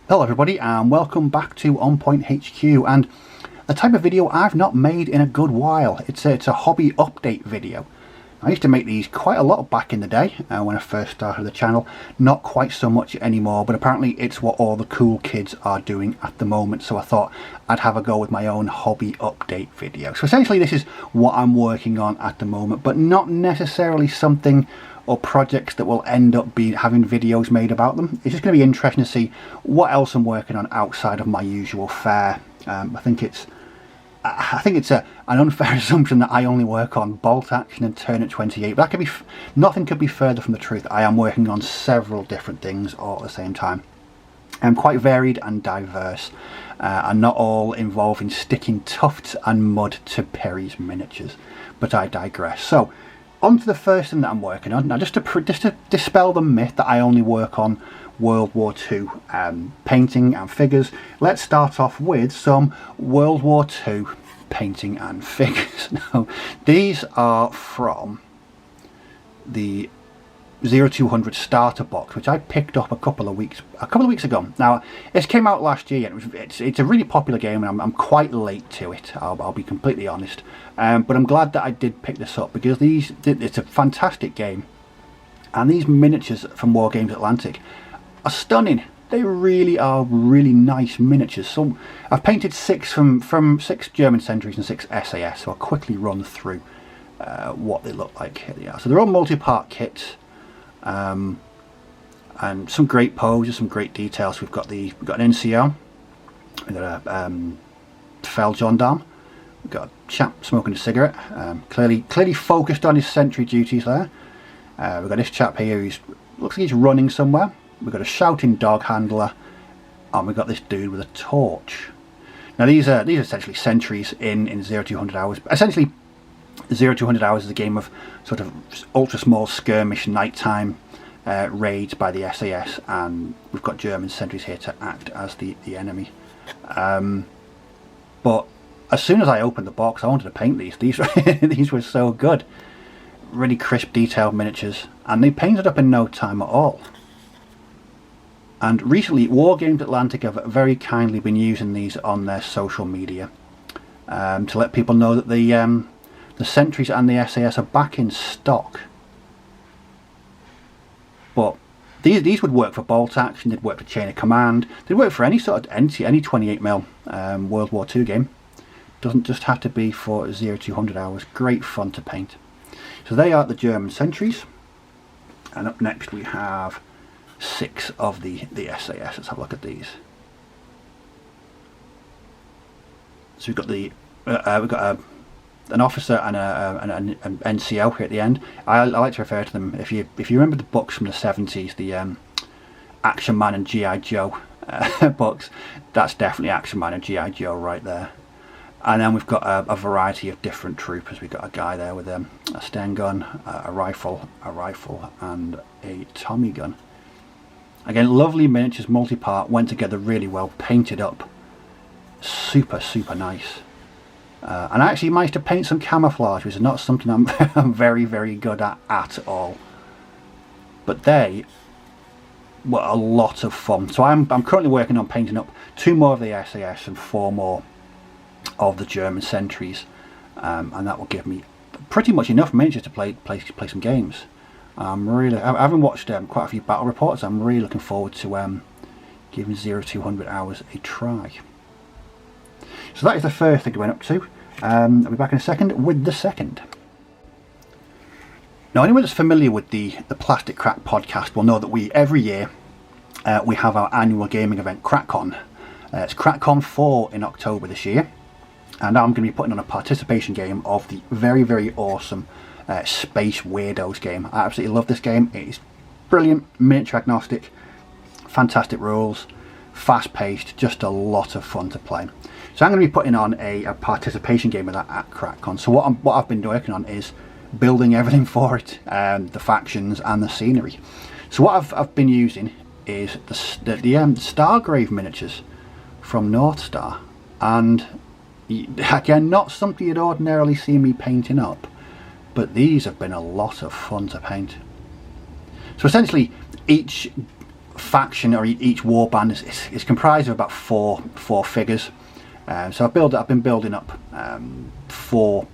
Hello everybody and welcome back to On Point HQ, and a type of video I've not made in a good while. It's a hobby update video. I used to make these quite a lot back in the day when I first started the channel. Not quite so much anymore, but apparently it's what all the cool kids are doing at the moment, so I thought I'd have a go with my own hobby update video. So essentially this is what I'm working on at the moment, but not necessarily something or projects that will end up having videos made about them. It's just going to be interesting to see what else I'm working on outside of my usual fare. I think it's an unfair assumption that I only work on Bolt Action and Turnip 28, but that could be nothing could be further from the truth. I am working on several different things all at the same time. I'm quite varied and diverse, and not all involving sticking tufts and mud to Perry's miniatures, but I digress. So on to the first thing that I'm working on. Now, just to dispel the myth that I only work on World War II painting and figures, let's start off with some World War II painting and figures. Now, these are from the 0200 starter box, which I picked up a couple of weeks ago. Now, it came out last year, and it's a really popular game, and I'm quite late to it. I'll be completely honest, but I'm glad that I did pick this up because it's a fantastic game, and these miniatures from War Games Atlantic are stunning. They really are really nice miniatures. So I've painted 6 from 6 German sentries and 6 SAS. So I'll quickly run through what they look like. Here they are. So they're all multi-part kits. And some great poses, some great details. We've got an NCO, we've got a fell gendarme, we've got a chap smoking a cigarette, clearly focused on his sentry duties there. We've got this chap here who's looks like he's running somewhere. We've got a shouting dog handler, and we've got this dude with a torch. Now these are essentially sentries in 0200 hours. Essentially, 0200 hours is a game of sort of ultra small skirmish nighttime raids by the SAS, and we've got German sentries here to act as the enemy. But as soon as I opened the box, I wanted to paint these. These were so good, really crisp, detailed miniatures, and they painted up in no time at all. And recently, War Games Atlantic have very kindly been using these on their social media to let people know that the sentries and the SAS are back in stock. But these would work for Bolt Action, they'd work for Chain of Command, they'd work for any sort of any 28mm World War II game. Doesn't just have to be for 0200 hours. Great fun to paint. So they are the German sentries, and up next we have 6 of the SAS. Let's have a look at these. So we've got an officer and an NCO here at the end. I like to refer to them, if you remember the books from the 70s, the Action Man and G.I. Joe books, that's definitely Action Man and G.I. Joe right there. And then we've got a variety of different troopers. We've got a guy there with a Sten gun, a rifle, and a Tommy gun. Again, lovely miniatures, multi-part, went together really well, painted up, super nice. And I actually managed to paint some camouflage, which is not something I'm very good at all. But they were a lot of fun. So I'm currently working on painting up 2 more of the SAS and 4 more of the German sentries, and that will give me pretty much enough miniatures to play some games. Having watched quite a few battle reports, I'm really looking forward to giving 0200 hours a try. So that is the first thing we went up to. I'll be back in a second with the second. Now, anyone that's familiar with the Plastic Crack podcast will know that every year we have our annual gaming event, CrackCon. It's CrackCon 4 in October this year, and I'm going to be putting on a participation game of the very awesome Space Weirdos game. I absolutely love this game. It is brilliant, miniature agnostic, fantastic rules, fast paced, just a lot of fun to play. So I'm going to be putting on a participation game of that at CrackCon. So what I've been working on is building everything for it, the factions and the scenery. So what I've been using is the Stargrave miniatures from North Star, and again, not something you'd ordinarily see me painting up, but these have been a lot of fun to paint. So essentially, each faction, or each warband is comprised of about four figures. So I've been building up four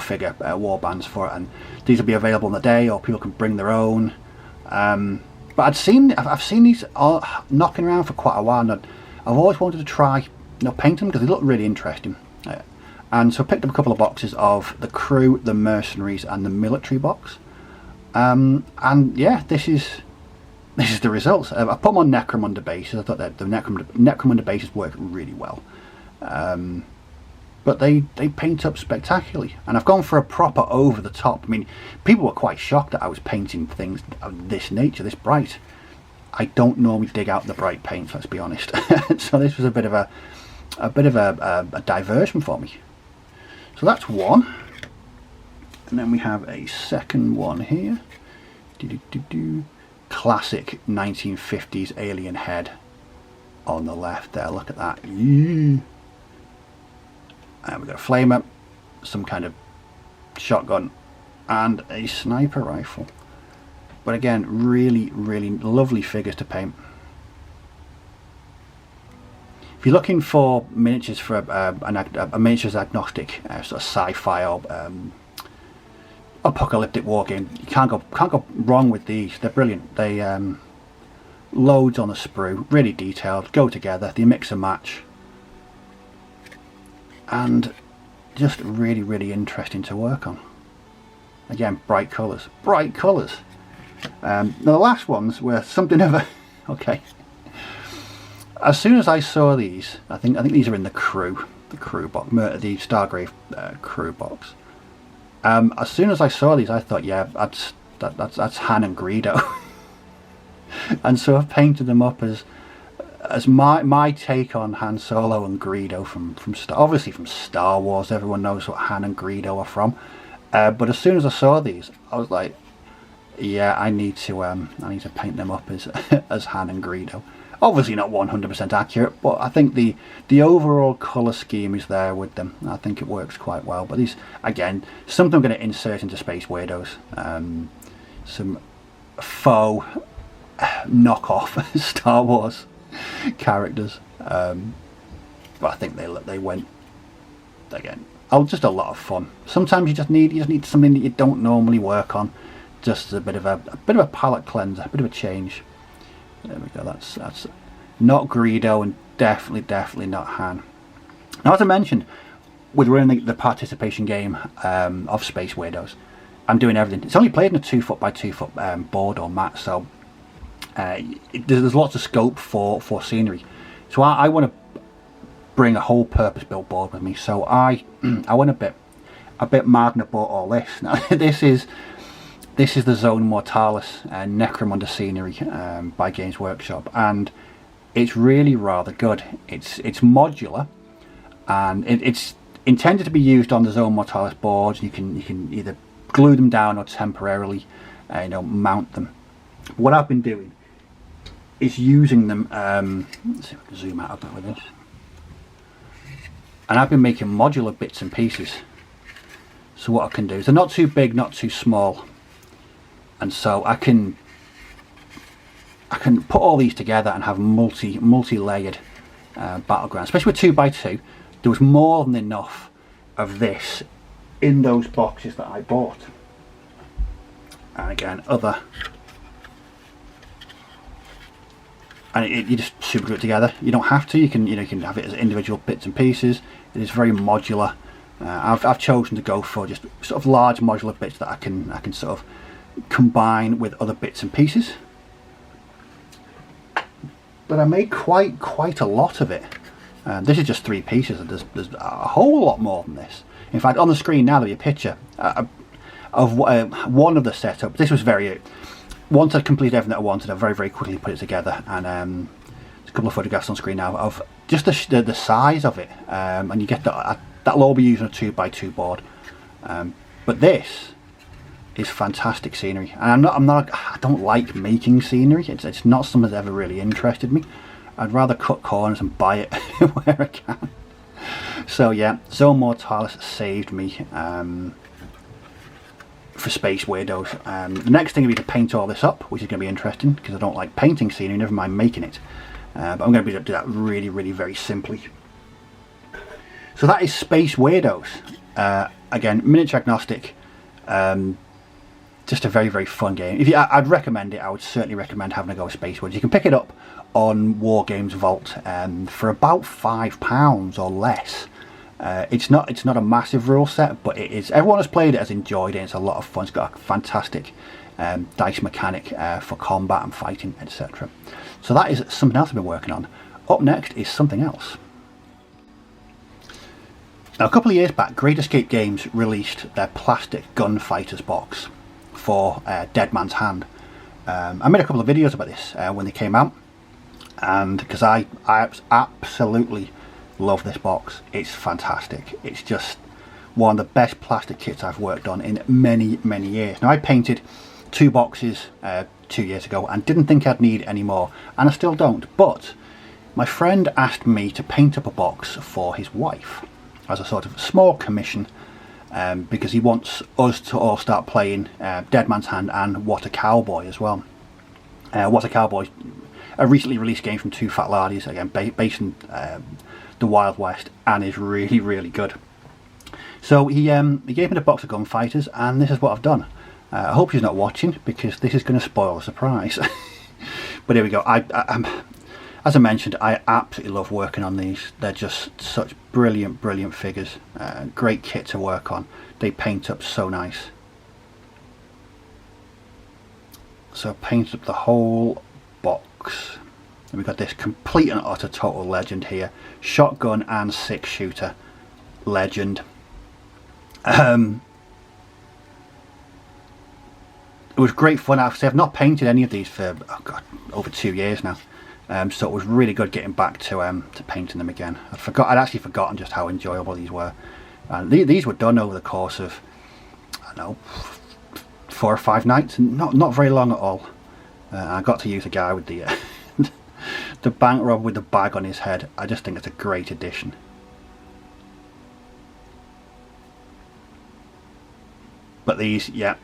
figure warbands for it, and these will be available in the day, or people can bring their own. But I've seen these all knocking around for quite a while, and I've always wanted to try paint them because they look really interesting. And so I picked up a couple of boxes of the crew, the mercenaries, and the military box. And yeah, this is the results. I put them on Necromunda bases. I thought that the Necromunda bases work really well. But they paint up spectacularly, and I've gone for a proper over the top. I mean, people were quite shocked that I was painting things of this nature, this bright. I don't normally dig out the bright paints, let's be honest. So this was a bit of a diversion for me. So that's one, and then we have a second one here. Classic 1950s alien head on the left there. Look at that. And we've got a flamer, some kind of shotgun, and a sniper rifle. But again, really lovely figures to paint. If you're looking for miniatures for a miniatures agnostic sort of sci-fi or apocalyptic war game, you can't go wrong with these. They're brilliant. They loads on the sprue, really detailed, go together, they mix and match, and just really interesting to work on. Again, bright colours. Now the last ones were something of a okay. As soon as I saw these, I think these are in the crew box, the Stargrave crew box. As soon as I saw these, I thought, yeah, that's Han and Greedo, and so I've painted them up as my take on Han Solo and Greedo from obviously from Star Wars. Everyone knows what Han and Greedo are from. But as soon as I saw these, I was like, yeah, I need to paint them up as Han and Greedo. Obviously not 100% accurate, but I think the overall colour scheme is there with them. I think it works quite well. But these, again, something I'm going to insert into Space Weirdos. Some faux knockoff Star Wars characters. But I think they went, again, just a lot of fun. Sometimes you just need something that you don't normally work on. Just a bit of a palette cleanser, a bit of a change. There we go. That's not Greedo, and definitely not Han. Now, as I mentioned, with running the participation game of Space Weirdos, I'm doing everything. It's only played in a 2 foot by 2 foot board or mat, so there's lots of scope for scenery. So I want to bring a whole purpose-built board with me. So I went a bit mad and bought all this. Now this is the Zone Mortalis Necromunda scenery by Games Workshop, and it's really rather good. It's modular, and it's intended to be used on the Zone Mortalis boards. You can either glue them down or temporarily mount them. What I've been doing is using them. Let's see if I can zoom out a bit with this. And I've been making modular bits and pieces. So what I can do is they're not too big, not too small. And so I can put all these together and have multi-layered battlegrounds, especially with 2x2. There was more than enough of this in those boxes that I bought. And again, you just super glue it together. You don't have to. You can have it as individual bits and pieces. It is very modular. I've chosen to go for just sort of large modular bits that I can sort of combine with other bits and pieces. But I made quite a lot of it. This is just 3 pieces, and there's a whole lot more than this. In fact, on the screen now there'll be a picture of one of the setups. This was once I completed everything that I wanted, I very quickly put it together, and there's a couple of photographs on screen now of just the size of it, and you get that'll all be used on a 2x2 board. But this is fantastic scenery, and I don't like making scenery. It's not something that's ever really interested me. I'd rather cut corners and buy it where I can. So yeah, Zone Mortalis saved me for Space Weirdos. The next thing will be to paint all this up, which is going to be interesting because I don't like painting scenery, never mind making it. But I'm going to be able to do that really very simply. So that is Space Weirdos. Again, miniature agnostic. Just a very fun game. I'd recommend it. I would certainly recommend having a go with Space Weirdos. You can pick it up on Wargames Vault for about £5 or less. It's not a massive rule set, but it is. Everyone has played it has enjoyed it. It's a lot of fun. It's got a fantastic dice mechanic for combat and fighting, etc. So that is something else I've been working on. Up next is something else. Now, a couple of years back, Great Escape Games released their plastic Gunfighters box for Dead Man's Hand. I made a couple of videos about this when they came out, and because I absolutely love this box. It's fantastic. It's just one of the best plastic kits I've worked on in many years. Now, I painted 2 boxes 2 years ago and didn't think I'd need any more, and I still don't, but my friend asked me to paint up a box for his wife as a sort of small commission, because he wants us to all start playing Dead Man's Hand and What a Cowboy as well. What a Cowboy, a recently released game from Two Fat Lardies, again based in the Wild West, and is really good. So he gave me the box of Gunfighters, and this is what I've done. I hope he's not watching, because this is going to spoil the surprise. But here we go. As I mentioned, I absolutely love working on these. They're just such brilliant figures. Great kit to work on. They paint up so nice. So I painted up the whole box. And we've got this complete and utter total legend here. Shotgun and 6-shooter legend. It was great fun. I've not painted any of these for over 2 years now. So it was really good getting back to painting them again. I'd actually forgotten just how enjoyable these were. And these were done over the course of, I don't know, 4 or 5 nights, and not very long at all. I got to use a guy with the the bank robber with the bag on his head. I just think it's a great addition. But these, yeah.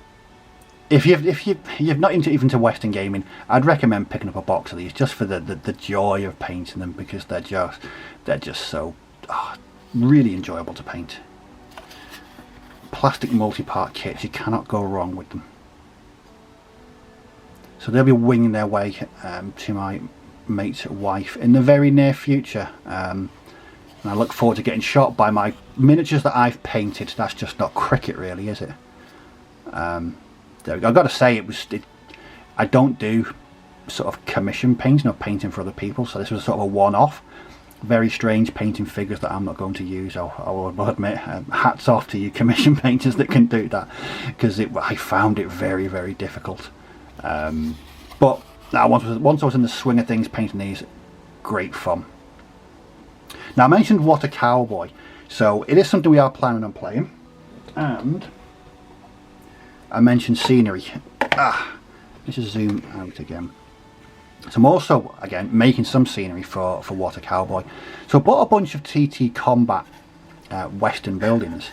If you're not into Western gaming, I'd recommend picking up a box of these just for the joy of painting them, because they're just so really enjoyable to paint. Plastic multi-part kits, you cannot go wrong with them. So they'll be winging their way to my mate's wife in the very near future, and I look forward to getting shot by my miniatures that I've painted. That's just not cricket, really, is it? There we go. I've got to say, I don't do sort of commission painting or painting for other people, so this was sort of a one-off. Very strange painting figures that I'm not going to use, I will admit. Hats off to you commission painters that can do that, because I found it very difficult. But once I was in the swing of things painting these, great fun. Now, I mentioned What a Cowboy, so it is something we are planning on playing, and I mentioned scenery. Let's just zoom out again. So I'm also, again, making some scenery for What a Cowboy. So I bought a bunch of TT Combat Western buildings,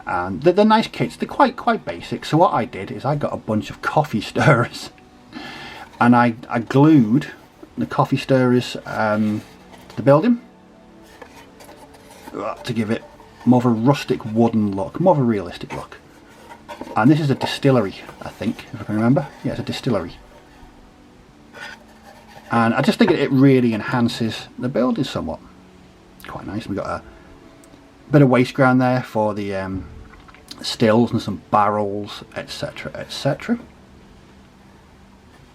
and they're nice kits. They're quite basic. So what I did is I got a bunch of coffee stirrers, and I glued the coffee stirrers to the building to give it more of a rustic wooden look, more of a realistic look. And this is a distillery, I think, if I can remember. Yeah, it's a distillery. And I just think it really enhances the building somewhat. Quite nice. We've got a bit of waste ground there for the stills and some barrels, etc.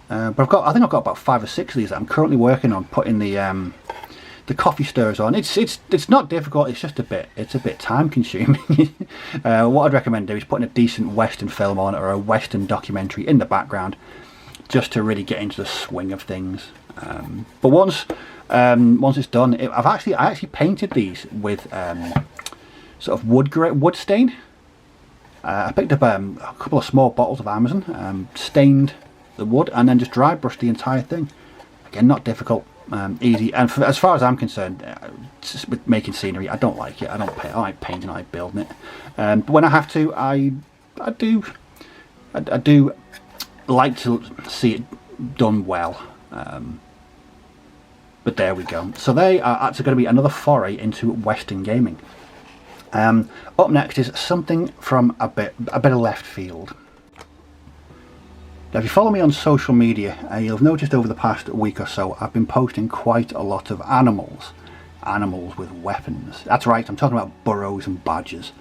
But I think I've got about 5 or 6 of these that I'm currently working on putting the coffee stirrers on. It's not difficult. It's just a bit time consuming. What I'd recommend do is putting a decent Western film on, or a Western documentary in the background, just to really get into the swing of things. But once it's done, I actually painted these with sort of wood stain. I picked up a couple of small bottles of Amazon, stained the wood, and then just dry brushed the entire thing. Again, not difficult. Easy, and as far as I'm concerned, with making scenery, I don't like it. I like painting, I like building it. But when I have to, I do I do like to see it done well. But there we go. So they are actually going to be another foray into Western gaming. Up next is something from a bit of left field. Now, if you follow me on social media, you'll have noticed over the past week or so I've been posting quite a lot of animals with weapons. That's right, I'm talking about Burrows and Badges.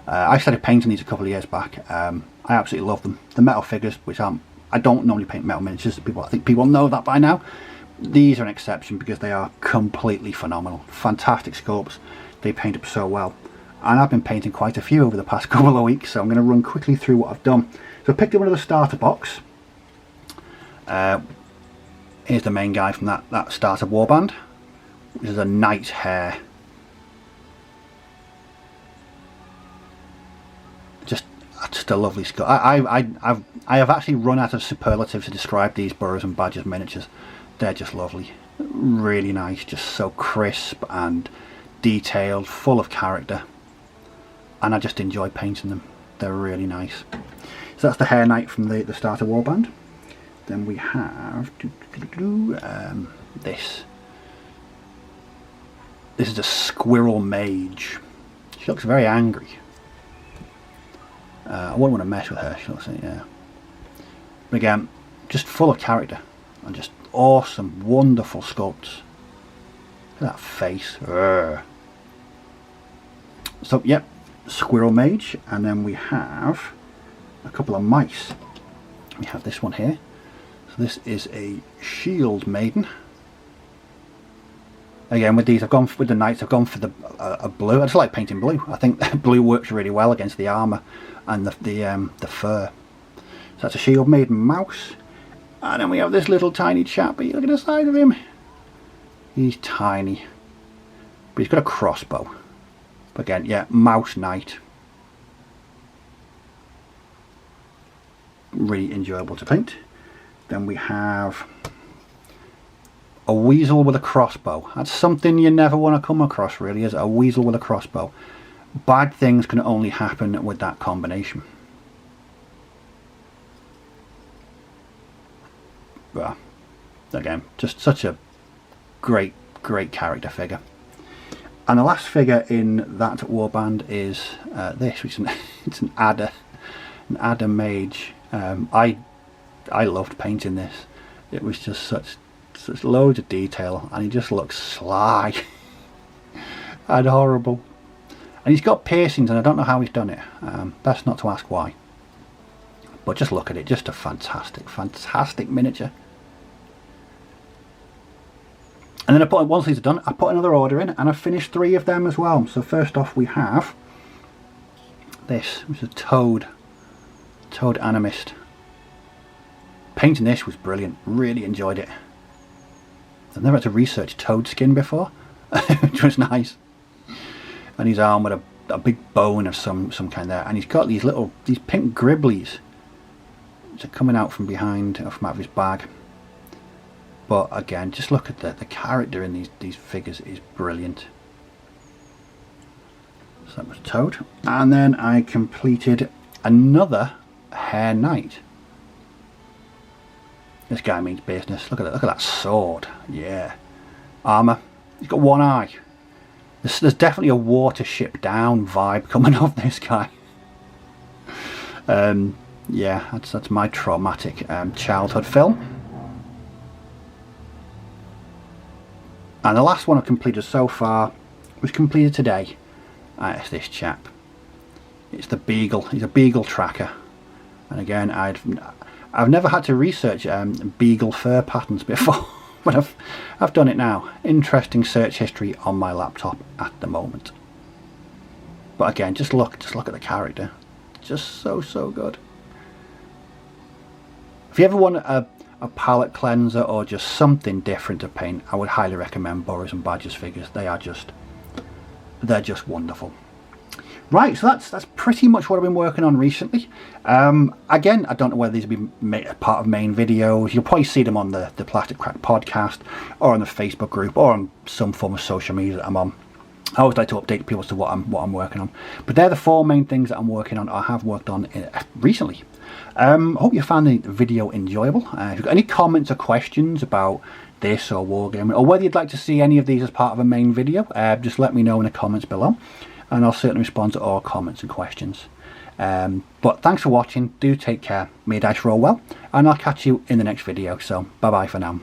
I started painting these a couple of years back. I absolutely love them. The metal figures, which I don't normally paint metal miniatures. I think people know that by now. These are an exception because they are completely phenomenal. Fantastic sculpts. They paint up so well. And I've been painting quite a few over the past couple of weeks, so I'm going to run quickly through what I've done. So I picked up another starter box. Here's the main guy from that starter warband, which is a knight's hair. Just a lovely sculpt. I have actually run out of superlatives to describe these Burrows and Badges miniatures. They're just lovely, really nice, just so crisp and detailed, full of character, and I just enjoy painting them. They're really nice. So that's the hair knight from the starter warband. Then we have this. This is a squirrel mage. She looks very angry. I wouldn't want to mess with her. She looks, yeah. But again, just full of character and just awesome, wonderful sculpts. Look at that face. Urgh. So, yep, squirrel mage, and then we have a couple of mice. We have this one here. So this is a shield maiden. Again, with these, I've gone with the knights. I've gone for a blue. I just like painting blue. I think blue works really well against the armor and the fur. So that's a shield maiden mouse. And then we have this little tiny chappy. Look at the size of him. He's tiny, but he's got a crossbow. But again, yeah, mouse knight. Really enjoyable to paint. Then we have a weasel with a crossbow. That's something you never want to come across, really, is a weasel with a crossbow. Bad things can only happen with that combination. But again, just such a great character figure. And the last figure in that warband is this, which is it's an adder mage. I loved painting this. It was just such loads of detail, and he just looks sly and horrible. And he's got piercings, and I don't know how he's done it. Best not to ask why. But just look at it, just a fantastic miniature. And then once these are done, I put another order in, and I've finished 3 of them as well. So first off, we have this, which is a toad animist. Painting this was brilliant. Really enjoyed it. I've never had to research toad skin before, which was nice. And his arm with a big bone of some kind there, and he's got these pink gribblies which are coming out from behind, or from out of his bag. But again, just look at the character in these figures is brilliant. So that was Toad. And then I completed another Hair Knight. This guy means business. Look at that sword. Yeah. Armour. He's got one eye. There's definitely a Watership Down vibe coming off this guy. Yeah, that's my traumatic childhood film. And the last one I've completed so far was completed today. It's this chap. It's the Beagle. He's a Beagle tracker. And again, I've never had to research Beagle fur patterns before, but I've done it now. Interesting search history on my laptop at the moment. But again, just look at the character. Just so good. If you ever want a palette cleanser or just something different to paint, I would highly recommend Burrows and Badges figures. They're just wonderful. Right, so that's pretty much what I've been working on recently. Again, I don't know whether these will be part of main videos. You'll probably see them on the Plastic Crack podcast, or on the Facebook group, or on some form of social media that I'm on. I always like to update people as to what I'm working on. But they're the 4 main things that I'm working on, or have worked on recently. Hope you found the video enjoyable. If you've got any comments or questions about this or wargaming, or whether you'd like to see any of these as part of a main video, just let me know in the comments below, and I'll certainly respond to all comments and questions. But thanks for watching, do take care, may your dice roll well, and I'll catch you in the next video, so bye bye for now.